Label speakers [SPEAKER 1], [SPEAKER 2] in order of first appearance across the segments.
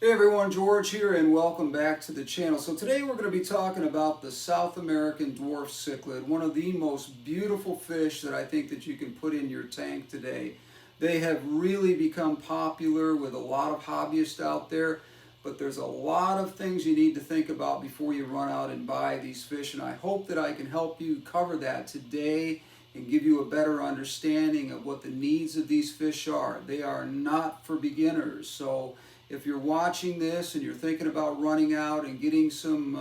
[SPEAKER 1] Hey everyone, George here and welcome back to the channel. So today we're going to be talking about the South American dwarf cichlid, one of the most beautiful fish that I think that you can put in your tank today. They have really become popular with a lot of hobbyists out there, but there's a lot of things you need to think about before you run out and buy these fish, and I hope that I can help you cover that today and give you a better understanding of what the needs of these fish are. They are not for beginners, so if you're watching this and you're thinking about running out and getting some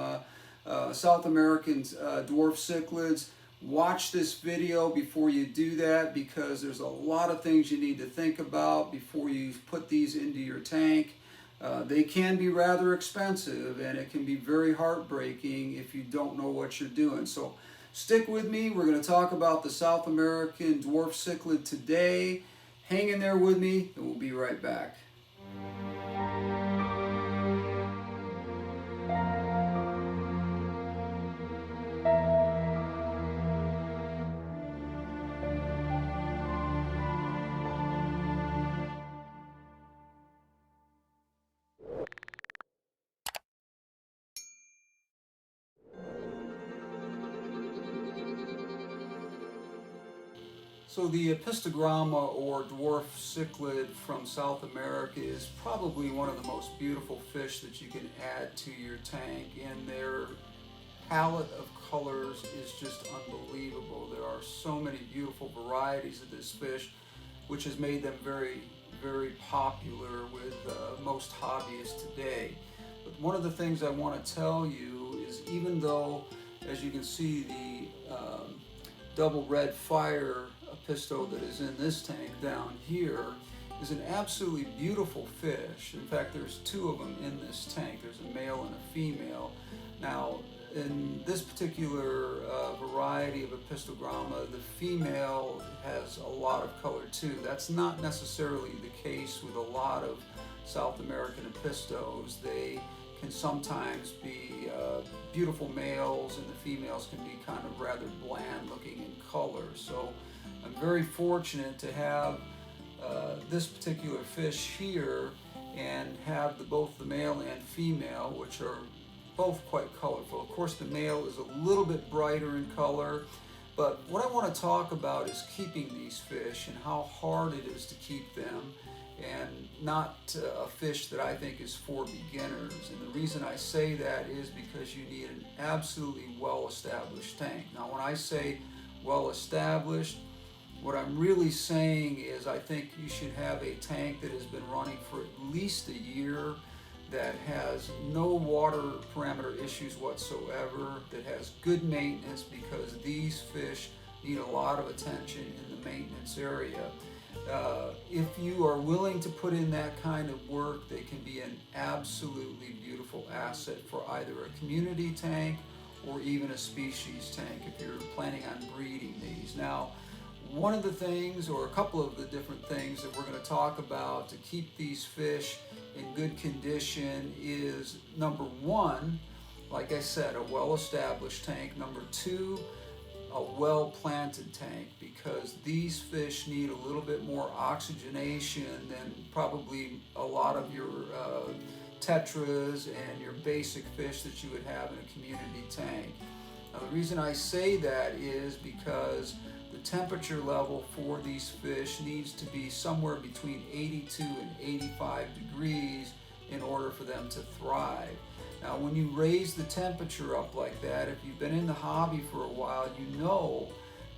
[SPEAKER 1] South American dwarf cichlids, watch this video before you do that, because there's a lot of things you need to think about before you put these into your tank. They can be rather expensive, and it can be very heartbreaking if you don't know what you're doing. So stick with me. We're going to talk about the South American dwarf cichlid today. Hang in there with me and we'll be right back. So the Apistogramma, or dwarf cichlid from South America, is probably one of the most beautiful fish that you can add to your tank, and their palette of colors is just unbelievable. There are so many beautiful varieties of this fish, which has made them very, very popular with most hobbyists today. But one of the things I want to tell you is, even though, as you can see, the double red fire Apisto that is in this tank down here is an absolutely beautiful fish. In fact, there's two of them in this tank. There's a male and a female. Now, in this particular variety of Apistogramma, the female has a lot of color too. That's not necessarily the case with a lot of South American Apistos. They can sometimes be beautiful males, and the females can be kind of rather bland looking in color. So I'm very fortunate to have this particular fish here and have both the male and female, which are both quite colorful. Of course, the male is a little bit brighter in color, but what I want to talk about is keeping these fish and how hard it is to keep them, and not a fish that I think is for beginners. And the reason I say that is because you need an absolutely well-established tank. Now, when I say well-established, what I'm really saying is I think you should have a tank that has been running for at least a year, that has no water parameter issues whatsoever, that has good maintenance, because these fish need a lot of attention in the maintenance area. If you are willing to put in that kind of work, they can be an absolutely beautiful asset for either a community tank or even a species tank if you're planning on breeding these. Now, one of the things, or a couple of the different things that we're going to talk about to keep these fish in good condition is, number one, like I said, a well-established tank. Number two, a well-planted tank, because these fish need a little bit more oxygenation than probably a lot of your tetras and your basic fish that you would have in a community tank. Now, the reason I say that is because the temperature level for these fish needs to be somewhere between 82 and 85 degrees in order for them to thrive. Now, when you raise the temperature up like that, if you've been in the hobby for a while, you know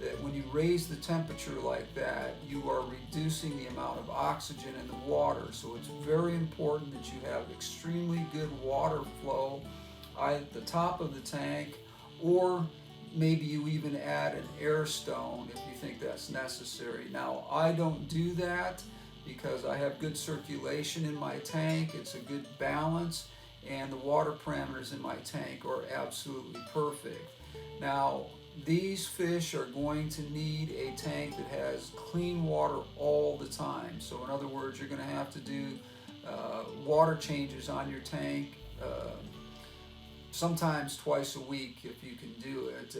[SPEAKER 1] that when you raise the temperature like that, you are reducing the amount of oxygen in the water. So it's very important that you have extremely good water flow at the top of the tank, or maybe you even add an air stone if you think that's necessary. Now, I don't do that because I have good circulation in my tank. It's a good balance, and the water parameters in my tank are absolutely perfect. Now, these fish are going to need a tank that has clean water all the time. So in other words, you're going to have to do water changes on your tank sometimes twice a week if you can do it,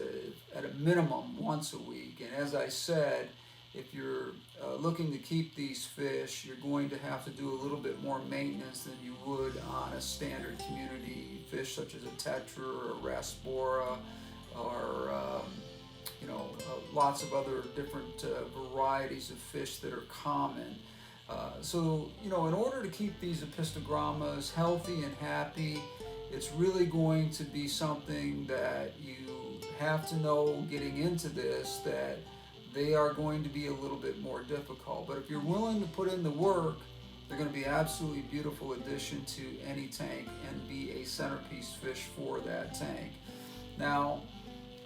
[SPEAKER 1] at a minimum once a week. And as I said, if you're looking to keep these fish, you're going to have to do a little bit more maintenance than you would on a standard community fish such as a tetra or a rasbora or lots of other different varieties of fish that are common. So, in order to keep these Apistogrammas healthy and happy, it's really going to be something that you have to know getting into this, that they are going to be a little bit more difficult. But if you're willing to put in the work, they're going to be absolutely beautiful addition to any tank and be a centerpiece fish for that tank. Now,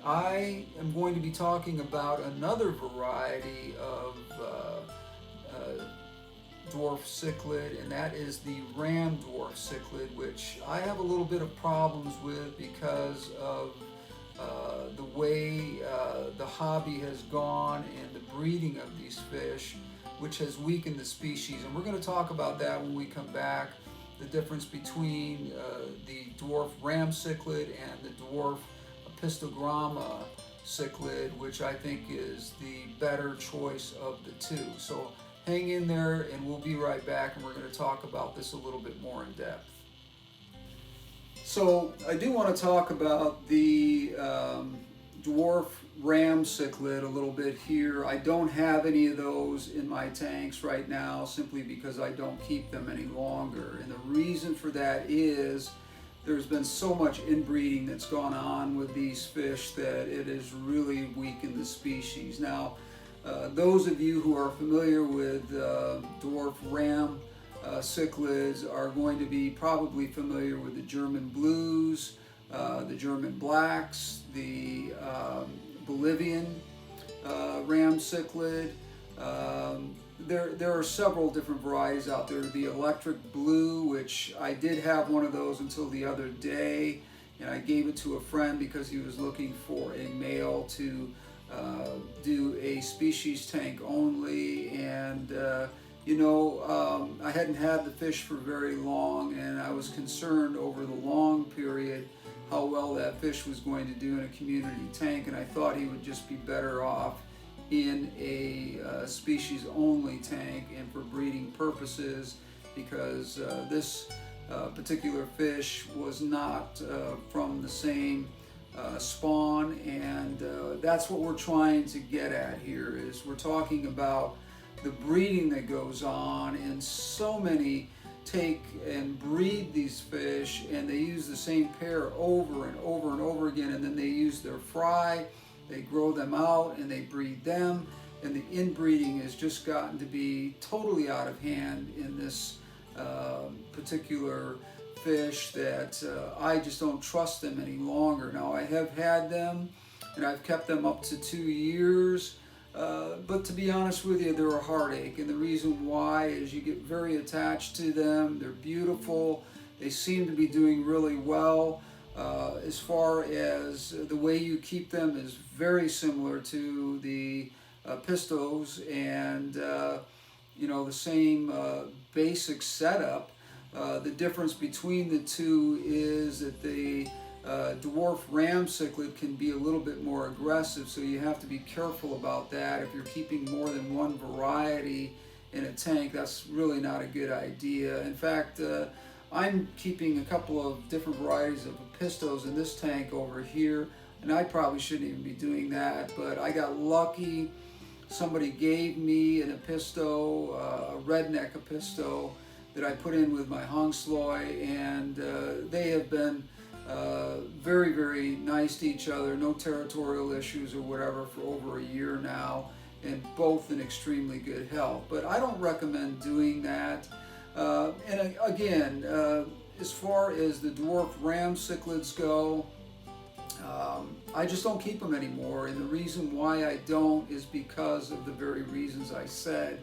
[SPEAKER 1] I am going to be talking about another variety of dwarf cichlid, and that is the ram dwarf cichlid, which I have a little bit of problems with because of the way the hobby has gone and the breeding of these fish, which has weakened the species. And we're going to talk about that when we come back, the difference between the dwarf ram cichlid and the dwarf Apistogramma cichlid, which I think is the better choice of the two. So hang in there and we'll be right back, and we're going to talk about this a little bit more in depth. So I do want to talk about the dwarf ram cichlid a little bit here. I don't have any of those in my tanks right now simply because I don't keep them any longer. And the reason for that is there's been so much inbreeding that's gone on with these fish that it has really weakened the species. Now, those of you who are familiar with dwarf ram cichlids are going to be probably familiar with the German blues, the German blacks, the Bolivian ram cichlid. There are several different varieties out there. The electric blue, which I did have one of those until the other day, and I gave it to a friend because he was looking for a male to do a species tank only. And I hadn't had the fish for very long, and I was concerned over the long period how well that fish was going to do in a community tank, and I thought he would just be better off in a species only tank and for breeding purposes, because this particular fish was not from the same spawn, and that's what we're trying to get at here. Is we're talking about the breeding that goes on, and so many take and breed these fish and they use the same pair over and over and over again, and then they use their fry, they grow them out and they breed them, and the inbreeding has just gotten to be totally out of hand in this particular fish that I just don't trust them any longer. Now, I have had them and I've kept them up to 2 years, but to be honest with you, they're a heartache, and the reason why is you get very attached to them. They're beautiful, they seem to be doing really well. As far as the way you keep them is very similar to the pistos, and the same basic setup. The difference between the two is that the dwarf ram cichlid can be a little bit more aggressive, so you have to be careful about that. If you're keeping more than one variety in a tank, that's really not a good idea. In fact, I'm keeping a couple of different varieties of pistos in this tank over here, and I probably shouldn't even be doing that, but I got lucky. Somebody gave me an apisto, a redneck apisto, that I put in with my Hongsloi, and they have been very, very nice to each other, no territorial issues or whatever for over a year now, and both in extremely good health. But I don't recommend doing that. And again, as far as the dwarf ram cichlids go, I just don't keep them anymore, and the reason why I don't is because of the very reasons I said.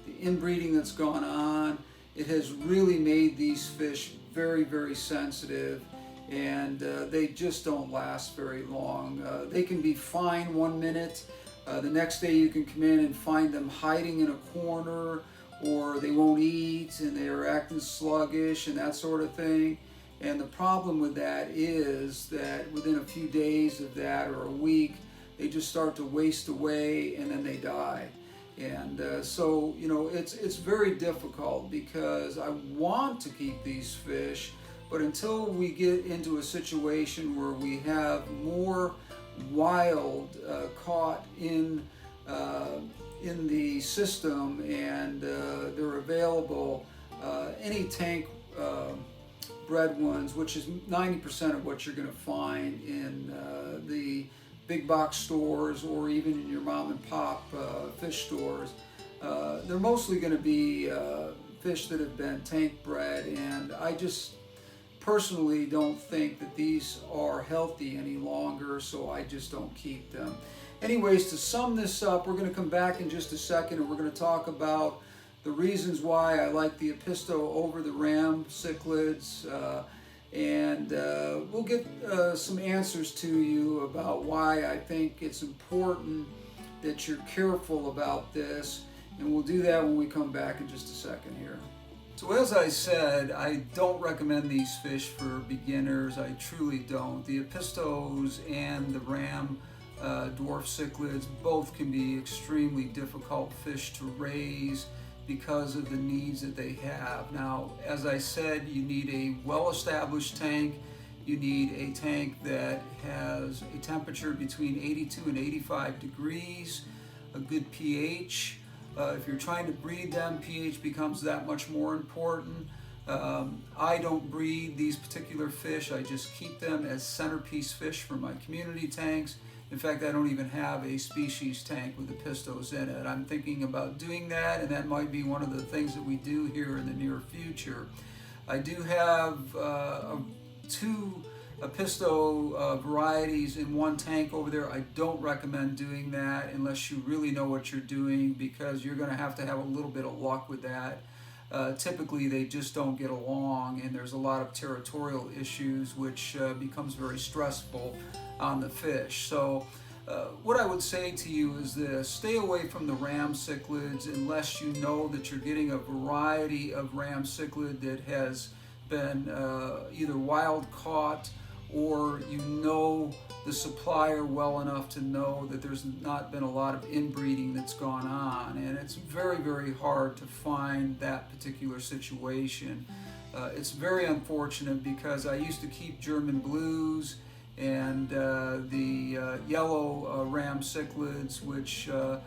[SPEAKER 1] The inbreeding that's gone on, it has really made these fish very, very sensitive, and they just don't last very long. They can be fine 1 minute, the next day you can come in and find them hiding in a corner, or they won't eat and they're acting sluggish and that sort of thing. And the problem with that is that within a few days of that or a week, they just start to waste away and then they die. And so, you know, it's very difficult because I want to keep these fish, but until we get into a situation where we have more wild caught in the system and they're available, any tank bred ones, which is 90% of what you're going to find in the big box stores or even in your mom and pop fish stores, they're mostly going to be fish that have been tank bred, and I just personally don't think that these are healthy any longer, so I just don't keep them. Anyways, to sum this up, we're going to come back in just a second and we're going to talk about the reasons why I like the Apisto over the ram cichlids, and we'll get some answers to you about why I think it's important that you're careful about this, and we'll do that when we come back in just a second here. So as I said, I don't recommend these fish for beginners. I truly don't. The Apistos and the ram dwarf cichlids both can be extremely difficult fish to raise because of the needs that they have. Now, as I said, you need a well-established tank. You need a tank that has a temperature between 82 and 85 degrees, a good pH. If you're trying to breed them, pH becomes that much more important. I don't breed these particular fish. I just keep them as centerpiece fish for my community tanks. In fact, I don't even have a species tank with Apistos in it. I'm thinking about doing that, and that might be one of the things that we do here in the near future. I do have two Apisto varieties in one tank over there. I don't recommend doing that unless you really know what you're doing, because you're going to have a little bit of luck with that. Typically they just don't get along, and there's a lot of territorial issues, which becomes very stressful on the fish. So what I would say to you is this: stay away from the ram cichlids unless you know that you're getting a variety of ram cichlid that has been either wild caught, or you know the supplier well enough to know that there's not been a lot of inbreeding that's gone on. And it's very, very hard to find that particular situation. It's very unfortunate, because I used to keep German blues and the yellow ram cichlids, which are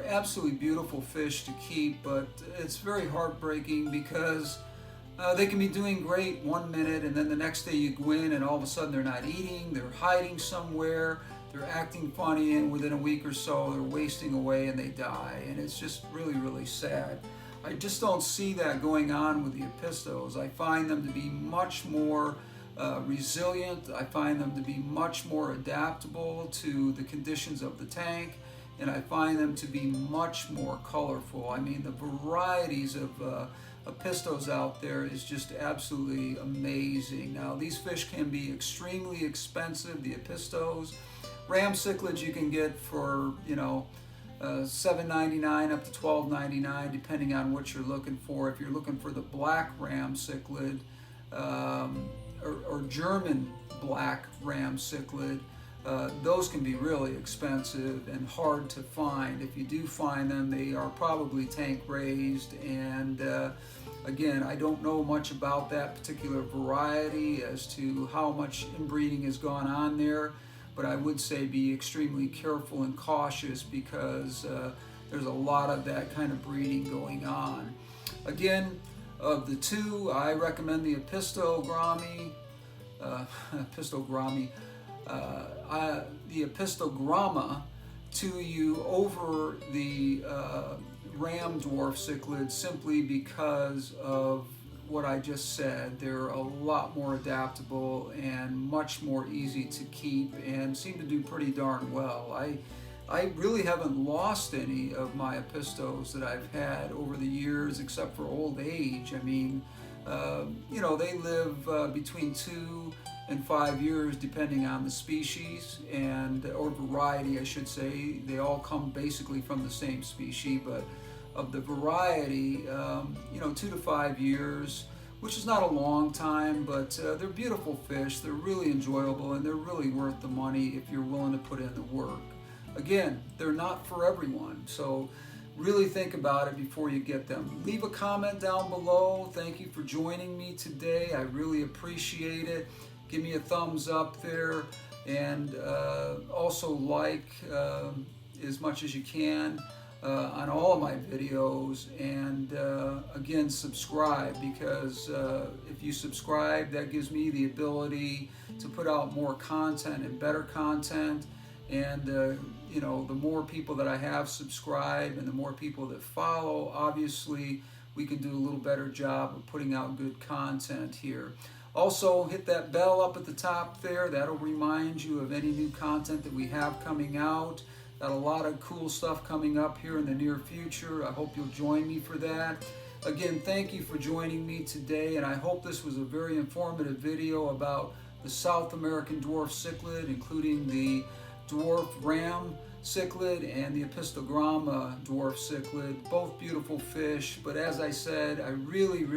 [SPEAKER 1] absolutely beautiful fish to keep, but it's very heartbreaking because they can be doing great one minute, and then the next day you go in and all of a sudden they're not eating, they're hiding somewhere, they're acting funny, and within a week or so they're wasting away and they die. And it's just really, really sad. I just don't see that going on with the Apistos. I find them to be much more resilient. I find them to be much more adaptable to the conditions of the tank, and I find them to be much more colorful. I mean, the varieties of Apistos out there is just absolutely amazing. Now, these fish can be extremely expensive, the Apistos. Ram cichlids you can get for, you know, $7.99 up to $12.99, depending on what you're looking for. If you're looking for the black ram cichlid, or German black ram cichlid, those can be really expensive and hard to find. If you do find them, they are probably tank raised, and again, I don't know much about that particular variety as to how much inbreeding has gone on there, but I would say be extremely careful and cautious, because there's a lot of that kind of breeding going on. Again, of the two, I recommend the Apistogramma. The Apistogramma to you over the ram dwarf cichlid, simply because of what I just said. They're a lot more adaptable and much more easy to keep, and seem to do pretty darn well. I really haven't lost any of my Apistos that I've had over the years, except for old age. I mean, you know, they live between 2 and 5 years, depending on the species and or variety, I should say. They all come basically from the same species, but of the variety, you know, 2 to 5 years, which is not a long time, but they're beautiful fish. They're really enjoyable, and they're really worth the money if you're willing to put in the work. Again, they're not for everyone, so really think about it before you get them. Leave a comment down below. Thank you for joining me today. I really appreciate it. Give me a thumbs up there, and also like as much as you can on all of my videos, and again, subscribe, because if you subscribe, that gives me the ability to put out more content and better content. And you know, the more people that I have subscribe and the more people that follow, obviously we can do a little better job of putting out good content here. Also, hit that bell up at the top there. That'll remind you of any new content that we have coming out. Got a lot of cool stuff coming up here in the near future. I hope you'll join me for that. Again, thank you for joining me today, and I hope this was a very informative video about the South American dwarf cichlid, including the dwarf ram cichlid and the Apistogramma dwarf cichlid. Both beautiful fish, but as I said, I really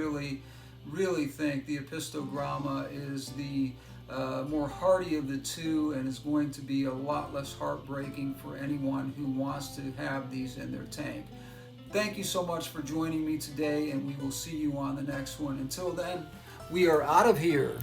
[SPEAKER 1] think the Apistogramma is the more hardy of the two, and is going to be a lot less heartbreaking for anyone who wants to have these in their tank. Thank you so much for joining me today, and we will see you on the next one. Until then, we are out of here.